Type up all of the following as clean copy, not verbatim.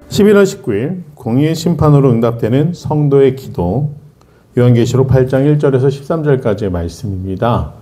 11월 19일 공의의 심판으로 응답되는 성도의 기도, 요한계시록 8장 1절에서 13절까지의 말씀입니다.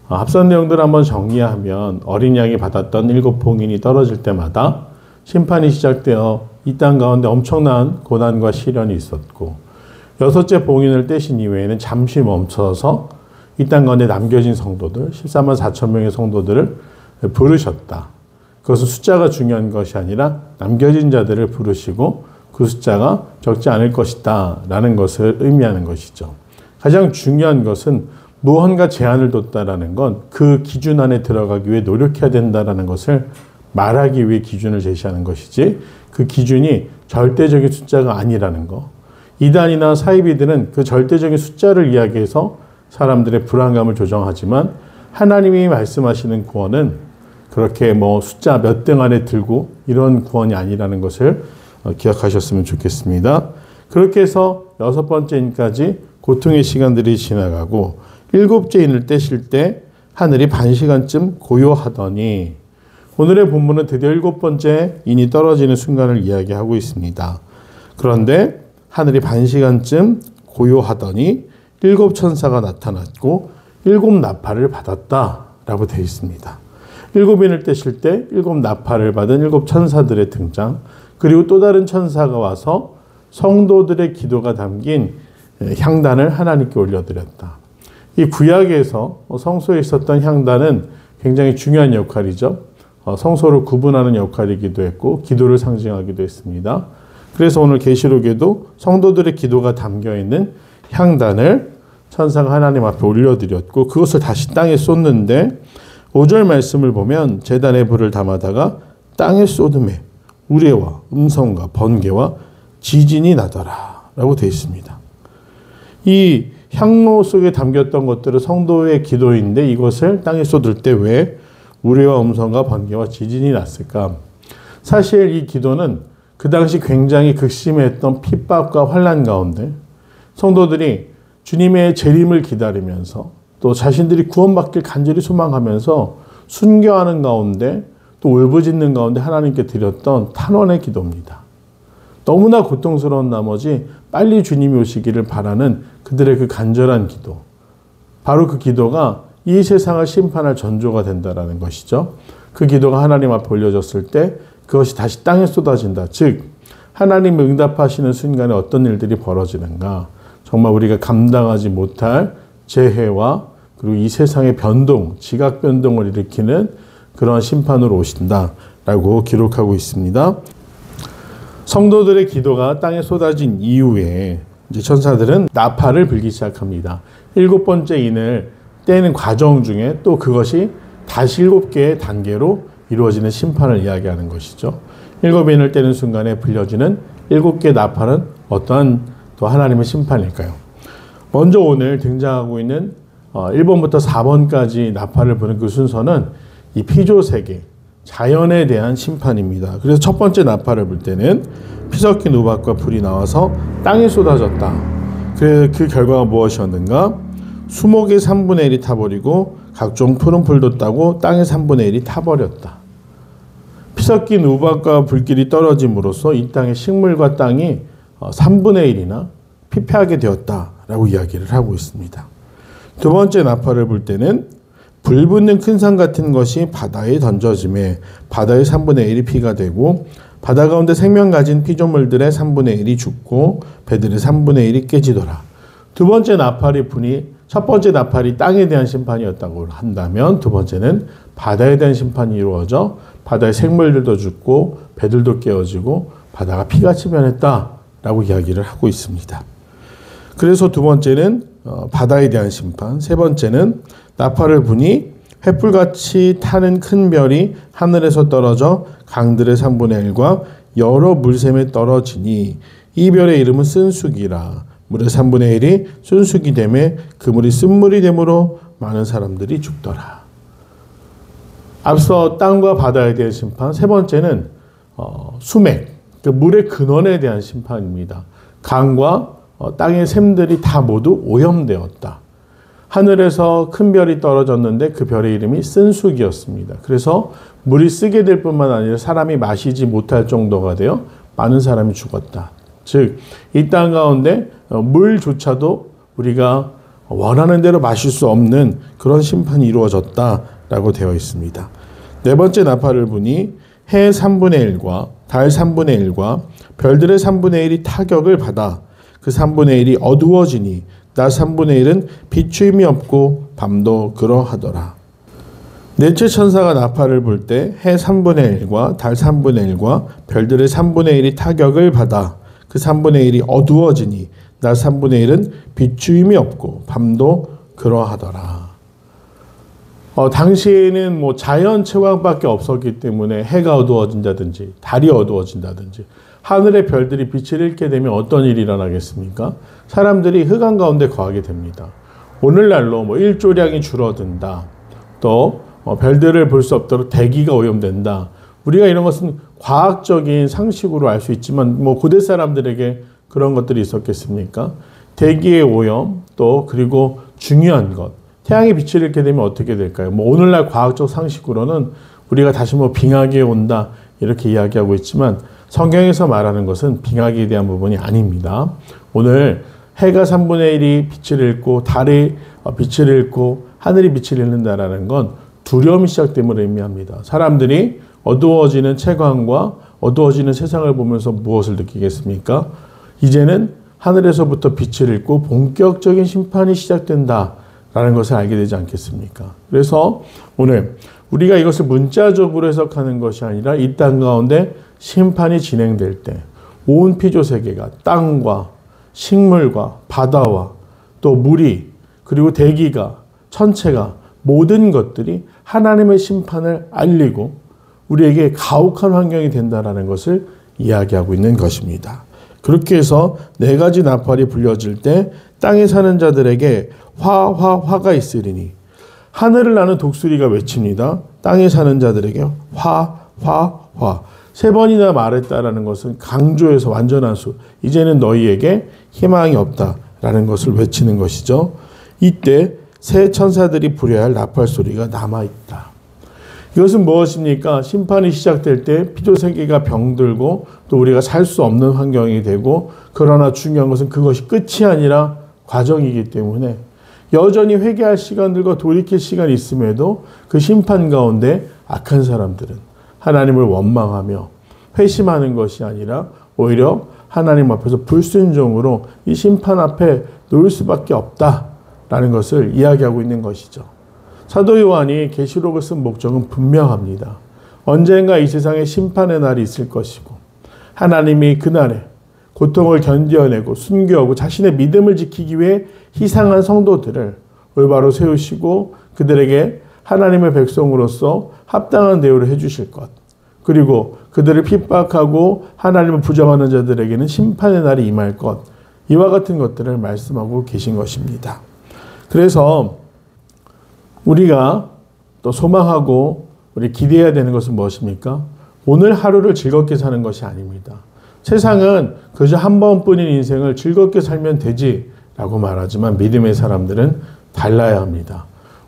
앞선 내용들을 한번 정리하면 어린 양이 받았던 7 봉인이 떨어질 때마다 심판이 시작되어 이 땅 가운데 엄청난 고난과 시련이 있었고, 6째 봉인을 떼신 이후에는 잠시 멈춰서 이 땅 가운데 남겨진 성도들 14만 4천 명의 성도들을 부르셨다. 그것은 숫자가 중요한 것이 아니라 남겨진 자들을 부르시고 그 숫자가 적지 않을 것이다 라는 것을 의미하는 것이죠. 가장 중요한 것은 무언가 제한을 뒀다라는 건 그 기준 안에 들어가기 위해 노력해야 된다라는 것을 말하기 위해 기준을 제시하는 것이지, 그 기준이 절대적인 숫자가 아니라는 거. 이단이나 사이비들은 그 절대적인 숫자를 이야기해서 사람들의 불안감을 조정하지만, 하나님이 말씀하시는 구원은 그렇게 숫자 몇 등 안에 들고 이런 구원이 아니라는 것을 기억하셨으면 좋겠습니다. 그렇게 해서 6번째 인까지 고통의 시간들이 지나가고 7째 인을 떼실 때 하늘이 반시간쯤 고요하더니, 오늘의 본문은 드디어 7번째 인이 떨어지는 순간을 이야기하고 있습니다. 그런데 하늘이 반시간쯤 고요하더니 7 천사가 나타났고 7 나팔을 받았다라고 되어 있습니다. 7인을 떼실 때 7 나팔을 받은 7 천사들의 등장, 그리고 또 다른 천사가 와서 성도들의 기도가 담긴 향단을 하나님께 올려드렸다. 이 구약에서 성소에 있었던 향단은 굉장히 중요한 역할이죠. 성소를 구분하는 역할이기도 했고 기도를 상징하기도 했습니다. 그래서 오늘 계시록에도 성도들의 기도가 담겨있는 향단을 천사가 하나님 앞에 올려드렸고, 그것을 다시 땅에 쏟는데 5절 말씀을 보면 제단에 불을 담아다가 땅에 쏟음에 우레와 음성과 번개와 지진이 나더라 라고 되어 있습니다. 이 향로 속에 담겼던 것들은 성도의 기도인데, 이것을 땅에 쏟을 때 왜 우레와 음성과 번개와 지진이 났을까? 사실 이 기도는 그 당시 굉장히 극심했던 핍박과 환난 가운데 성도들이 주님의 재림을 기다리면서 또 자신들이 구원받길 간절히 소망하면서 순교하는 가운데 또 울부짖는 가운데 하나님께 드렸던 탄원의 기도입니다. 너무나 고통스러운 나머지 빨리 주님이 오시기를 바라는 그들의 그 간절한 기도, 바로 그 기도가 이 세상을 심판할 전조가 된다라는 것이죠. 그 기도가 하나님 앞에 올려졌을 때 그것이 다시 땅에 쏟아진다. 즉 하나님이 응답하시는 순간에 어떤 일들이 벌어지는가, 정말 우리가 감당하지 못할 재해와 그리고 이 세상의 변동, 지각 변동을 일으키는 그런 심판으로 오신다라고 기록하고 있습니다. 성도들의 기도가 땅에 쏟아진 이후에 이제 천사들은 나팔을 불기 시작합니다. 7번째 인을 떼는 과정 중에 또 그것이 다시 7개의 단계로 이루어지는 심판을 이야기하는 것이죠. 7인을 떼는 순간에 불려지는 7개의 나팔은 어떠한 또 하나님의 심판일까요? 먼저 오늘 등장하고 있는 1번부터 4번까지 나팔을 부는 그 순서는 이 피조세계, 자연에 대한 심판입니다. 그래서 첫 번째 나팔을 불 때는 피 섞인 우박과 불이 나와서 땅에 쏟아졌다. 그 결과가 무엇이었는가? 수목의 3분의 1이 타버리고 각종 푸른 풀도 따고 땅의 3분의 1이 타버렸다. 피 섞인 우박과 불길이 떨어짐으로써 이 땅의 식물과 땅이 3분의 1이나 피폐하게 되었다라고 이야기를 하고 있습니다. 두 번째 나팔을 불 때는 불 붙는 큰 산 같은 것이 바다에 던져짐에 바다의 3분의 1이 피가 되고, 바다 가운데 생명 가진 피조물들의 3분의 1이 죽고 배들의 3분의 1이 깨지더라. 두 번째 나팔이 분이 첫 번째 나팔이 땅에 대한 심판이었다고 한다면, 두 번째는 바다에 대한 심판이 이루어져 바다의 생물들도 죽고 배들도 깨어지고 바다가 피같이 변했다라고 이야기를 하고 있습니다. 그래서 두 번째는 바다에 대한 심판, 세 번째는 나팔을 부니 횃불같이 타는 큰 별이 하늘에서 떨어져 강들의 3분의 1과 여러 물샘에 떨어지니 이 별의 이름은 쓴쑥이라. 물의 3분의 1이 순숙이 되매 그 물이 쓴물이 되므로 많은 사람들이 죽더라. 앞서 땅과 바다에 대한 심판, 세 번째는 수맥, 그 물의 근원에 대한 심판입니다. 강과 땅의 샘들이 다 모두 오염되었다. 하늘에서 큰 별이 떨어졌는데 그 별의 이름이 쓴쑥이었습니다. 그래서 물이 쓰게 될 뿐만 아니라 사람이 마시지 못할 정도가 되어 많은 사람이 죽었다. 즉, 이 땅 가운데 물조차도 우리가 원하는 대로 마실 수 없는 그런 심판이 이루어졌다라고 되어 있습니다. 네 번째 나팔을 부니 해 3분의 1과 달 3분의 1과 별들의 3분의 1이 타격을 받아 그 3분의 1이 어두워지니 낮 3분의 1은 비추임이 없고 밤도 그러하더라. 넷째 천사가 나팔을 불 때 해 3분의 1과 달 3분의 1과 별들의 3분의 1이 타격을 받아 그 3분의 1이 어두워지니 낮 3분의 1은 비추임이 없고 밤도 그러하더라. 당시에는 뭐 자연 채광밖에 없었기 때문에 해가 어두워진다든지 달이 어두워진다든지 하늘의 별들이 빛을 잃게 되면 어떤 일이 일어나겠습니까? 사람들이 흑암 가운데 거하게 됩니다. 오늘날로 뭐 일조량이 줄어든다. 또 별들을 볼 수 없도록 대기가 오염된다. 우리가 이런 것은 과학적인 상식으로 알 수 있지만 뭐 고대 사람들에게 그런 것들이 있었겠습니까? 대기의 오염 또 그리고 중요한 것 태양의 빛을 잃게 되면 어떻게 될까요? 뭐 오늘날 과학적 상식으로는 우리가 다시 뭐 빙하기에 온다 이렇게 이야기하고 있지만 성경에서 말하는 것은 빙하기에 대한 부분이 아닙니다. 오늘 해가 3분의 1이 빛을 잃고 달이 빛을 잃고 하늘이 빛을 잃는다라는 건 두려움이 시작됨을 의미합니다. 사람들이 어두워지는 채광과 어두워지는 세상을 보면서 무엇을 느끼겠습니까? 이제는 하늘에서부터 빛을 잃고 본격적인 심판이 시작된다라는 것을 알게 되지 않겠습니까? 그래서 오늘 우리가 이것을 문자적으로 해석하는 것이 아니라 이 땅 가운데 심판이 진행될 때 온 피조세계가 땅과 식물과 바다와 또 물이 그리고 대기가 천체가 모든 것들이 하나님의 심판을 알리고 우리에게 가혹한 환경이 된다는 것을 이야기하고 있는 것입니다. 그렇게 해서 네 가지 나팔이 불려질 때 땅에 사는 자들에게 화가 있으리니 하늘을 나는 독수리가 외칩니다. 땅에 사는 자들에게 화. 세 번이나 말했다라는 것은 강조해서 완전한 수. 이제는 너희에게 희망이 없다라는 것을 외치는 것이죠. 이때 새 천사들이 부려야 할 나팔 소리가 남아있다. 이것은 무엇입니까? 심판이 시작될 때 피조세계가 병들고 또 우리가 살 수 없는 환경이 되고 그러나 중요한 것은 그것이 끝이 아니라 과정이기 때문에 여전히 회개할 시간들과 돌이킬 시간이 있음에도 그 심판 가운데 악한 사람들은 하나님을 원망하며 회심하는 것이 아니라 오히려 하나님 앞에서 불순종으로 이 심판 앞에 놓일 수밖에 없다라는 것을 이야기하고 있는 것이죠. 사도 요한이 계시록을 쓴 목적은 분명합니다. 언젠가 이 세상에 심판의 날이 있을 것이고 하나님이 그날에 고통을 견뎌내고 순교하고 자신의 믿음을 지키기 위해 희생한 성도들을 올바로 세우시고 그들에게 하나님의 백성으로서 합당한 대우를 해주실 것, 그리고 그들을 핍박하고 하나님을 부정하는 자들에게는 심판의 날이 임할 것, 이와 같은 것들을 말씀하고 계신 것입니다. 그래서 우리가 또 소망하고 우리 기대해야 되는 것은 무엇입니까? 오늘 하루를 즐겁게 사는 것이 아닙니다. 세상은 그저 한 번뿐인 인생을 즐겁게 살면 되지라고 말하지만 믿음의 사람들은 달라야 합니다.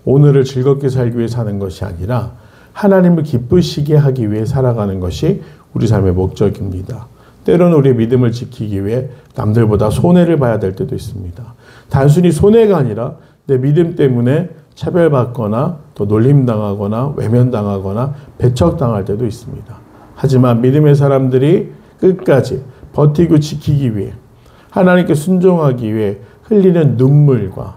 오늘을 즐겁게 살기 위해 사는 것이 아니라 하나님을 기쁘시게 하기 위해 살아가는 것이 우리 삶의 목적입니다. 때로는 우리의 믿음을 지키기 위해 남들보다 손해를 봐야 될 때도 있습니다. 단순히 손해가 아니라 내 믿음 때문에 차별받거나 또 놀림당하거나 외면당하거나 배척당할 때도 있습니다. 하지만 믿음의 사람들이 끝까지 버티고 지키기 위해 하나님께 순종하기 위해 흘리는 눈물과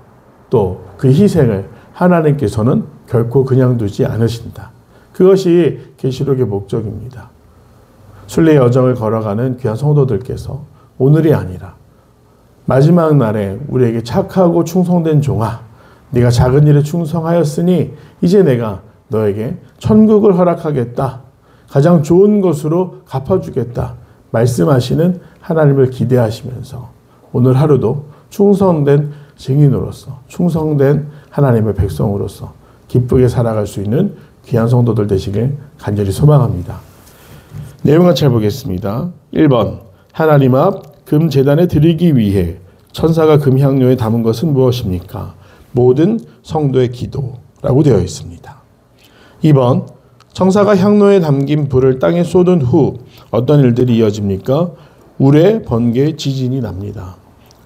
또 그 희생을 하나님께서는 결코 그냥 두지 않으신다. 그것이 계시록의 목적입니다. 순례의 여정을 걸어가는 귀한 성도들께서 오늘이 아니라 마지막 날에 우리에게 착하고 충성된 종아, 네가 작은 일에 충성하였으니 이제 내가 너에게 천국을 허락하겠다. 가장 좋은 것으로 갚아주겠다. 말씀하시는 하나님을 기대하시면서 오늘 하루도 충성된 증인으로서 충성된 하나님의 백성으로서 기쁘게 살아갈 수 있는 귀한 성도들 되시길 간절히 소망합니다. 내용 같이 해보겠습니다. 1번 하나님 앞 금제단에 드리기 위해 천사가 금향료에 담은 것은 무엇입니까? 모든 성도의 기도라고 되어 있습니다. 2번 천사가 향로에 담긴 불을 땅에 쏟은 후 어떤 일들이 이어집니까? 우레, 번개, 지진이 납니다.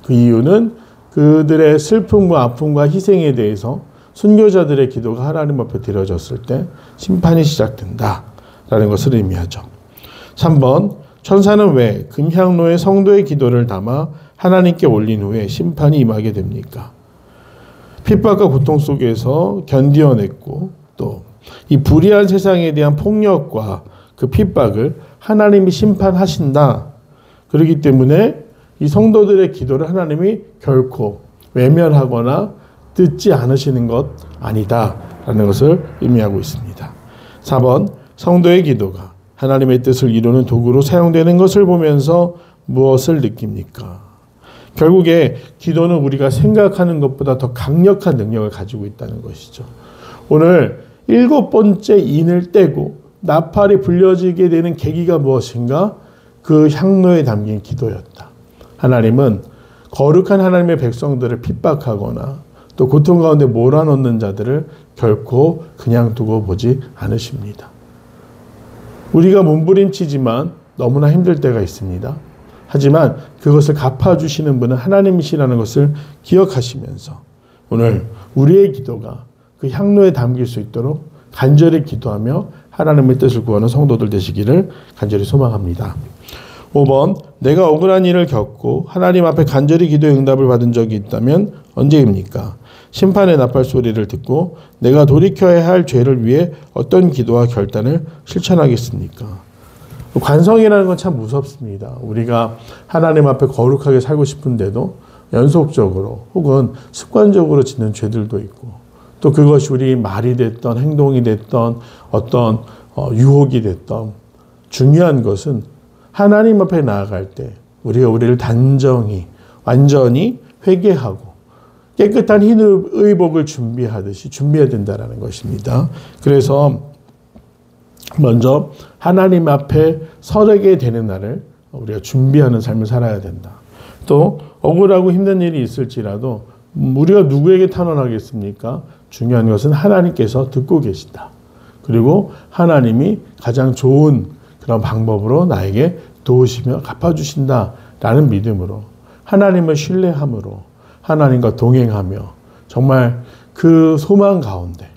그 이유는 그들의 슬픔과 아픔과 희생에 대해서 순교자들의 기도가 하나님 앞에 드려졌을 때 심판이 시작된다라는 것을 의미하죠. 3번, 천사는 왜 금향로에 성도의 기도를 담아 하나님께 올린 후에 심판이 임하게 됩니까? 핍박과 고통 속에서 견디어냈고 또 이 불의한 세상에 대한 폭력과 그 핍박을 하나님이 심판하신다. 그렇기 때문에 이 성도들의 기도를 하나님이 결코 외면하거나 듣지 않으시는 것 아니다라는 것을 의미하고 있습니다. 4번, 성도의 기도가 하나님의 뜻을 이루는 도구로 사용되는 것을 보면서 무엇을 느낍니까? 결국에 기도는 우리가 생각하는 것보다 더 강력한 능력을 가지고 있다는 것이죠. 오늘 7번째 인을 떼고 나팔이 불려지게 되는 계기가 무엇인가? 그 향로에 담긴 기도였다. 하나님은 거룩한 하나님의 백성들을 핍박하거나 또 고통 가운데 몰아넣는 자들을 결코 그냥 두고 보지 않으십니다. 우리가 몸부림치지만 너무나 힘들 때가 있습니다. 하지만 그것을 갚아주시는 분은 하나님이시라는 것을 기억하시면서 오늘 우리의 기도가 그 향로에 담길 수 있도록 간절히 기도하며 하나님의 뜻을 구하는 성도들 되시기를 간절히 소망합니다. 5번, 내가 억울한 일을 겪고 하나님 앞에 간절히 기도의 응답을 받은 적이 있다면 언제입니까? 심판의 나팔 소리를 듣고 내가 돌이켜야 할 죄를 위해 어떤 기도와 결단을 실천하겠습니까? 관성이라는 건 참 무섭습니다. 우리가 하나님 앞에 거룩하게 살고 싶은데도 연속적으로 혹은 습관적으로 짓는 죄들도 있고 또 그것이 우리 말이 됐던 행동이 됐던 어떤 유혹이 됐던 중요한 것은 하나님 앞에 나아갈 때 우리가 우리를 단정히 완전히 회개하고 깨끗한 흰 의복을 준비하듯이 준비해야 된다는 것입니다. 그래서 먼저 하나님 앞에 서게 되는 날을 우리가 준비하는 삶을 살아야 된다. 또 억울하고 힘든 일이 있을지라도 우리가 누구에게 탄원하겠습니까? 중요한 것은 하나님께서 듣고 계신다. 그리고 하나님이 가장 좋은 그런 방법으로 나에게 도우시며 갚아주신다라는 믿음으로 하나님을 신뢰함으로 하나님과 동행하며 정말 그 소망 가운데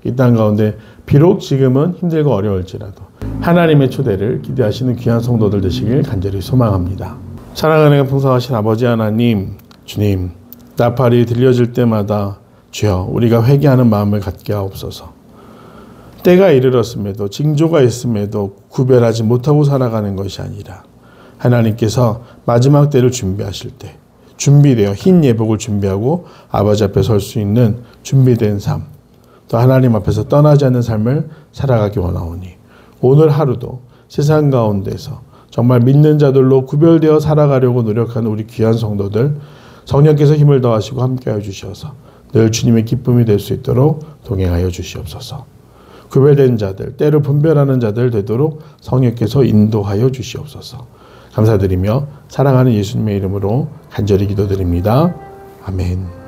이 땅 가운데 비록 지금은 힘들고 어려울지라도 하나님의 초대를 기대하시는 귀한 성도들 되시길 간절히 소망합니다. 사랑하는 풍성하신 아버지 하나님, 주님, 나팔이 들려질 때마다 주여 우리가 회개하는 마음을 갖게 하옵소서. 때가 이르렀음에도 징조가 있음에도 구별하지 못하고 살아가는 것이 아니라 하나님께서 마지막 때를 준비하실 때 준비되어 흰 예복을 준비하고 아버지 앞에 설 수 있는 준비된 삶, 또 하나님 앞에서 떠나지 않는 삶을 살아가기 원하오니 오늘 하루도 세상 가운데서 정말 믿는 자들로 구별되어 살아가려고 노력하는 우리 귀한 성도들 성령께서 힘을 더하시고 함께하여 주셔서 늘 주님의 기쁨이 될 수 있도록 동행하여 주시옵소서. 구별된 자들, 때를 분별하는 자들 되도록 성령께서 인도하여 주시옵소서. 감사드리며 사랑하는 예수님의 이름으로 간절히 기도드립니다. 아멘.